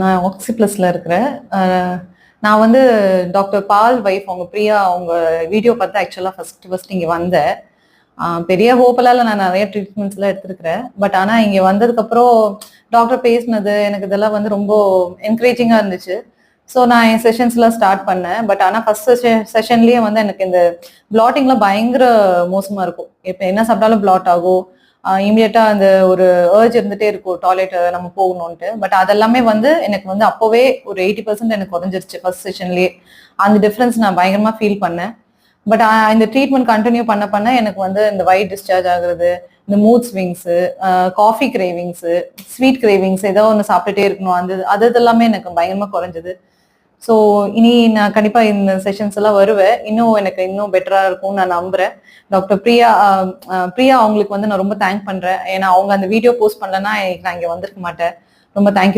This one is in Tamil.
நான் ஆக்சிப்ளஸ்ல இருக்கிறேன். நான் வந்து டாக்டர் பால் வைஃப் அவங்க பிரியா அவங்க வீடியோ பார்த்து ஆக்சுவலாக ஃபர்ஸ்ட் இங்கே வந்தேன். பெரிய ஹோப்பெல்லாம் இல்லை, நான் நிறைய ட்ரீட்மெண்ட்ஸ்லாம் எடுத்துருக்கிறேன். பட் ஆனால் இங்கே வந்ததுக்கப்புறம் டாக்டர் பேசினது எனக்கு இதெல்லாம் வந்து ரொம்ப என்கரேஜிங்காக இருந்துச்சு. ஸோ நான் என் செஷன்ஸ்லாம் ஸ்டார்ட் பண்ணேன். பட் ஆனால் ஃபர்ஸ்ட் செஷன்லேயே வந்து எனக்கு இந்த பிளாட்டிங்லாம் பயங்கர மோசமாக இருக்கும். இப்போ என்ன சாப்பிட்டாலும் பிளாட் ஆகும். இமீடியட்டா அந்த ஒரு ஏர்ஜ் இருந்துட்டே இருக்கும் டாய்லெட் நம்ம போகணும்ட்டு. பட் அதெல்லாமே வந்து எனக்கு வந்து அப்போவே ஒரு 80% எனக்கு குறைஞ்சிருச்சு ஃபர்ஸ்ட் செஷன்லேயே. அந்த டிஃப்ரென்ஸ் நான் பயங்கரமா ஃபீல் பண்ணேன். பட் இந்த ட்ரீட்மெண்ட் கண்டினியூ பண்ண பண்ண எனக்கு வந்து இந்த ஒயிட் டிஸ்சார்ஜ் ஆகுறது, இந்த mood swings, coffee cravings, sweet cravings ஏதோ ஒன்று சாப்பிட்டுட்டே இருக்கணும், அது எல்லாமே எனக்கு பயங்கரமா குறைஞ்சது. ஸோ இனி நான் கண்டிப்பா இந்த செஷன்ஸ் எல்லாம் வருவேன். எனக்கு இன்னும் பெட்டரா இருக்கும்னு நான் நம்புறேன். டாக்டர் பிரியா அவங்களுக்கு வந்து நான் ரொம்ப தேங்க் பண்றேன். ஏன்னா அவங்க அந்த வீடியோ போஸ்ட் பண்ணலன்னா நான் இங்க வந்திருக்க மாட்டேன். ரொம்ப தேங்க்யூ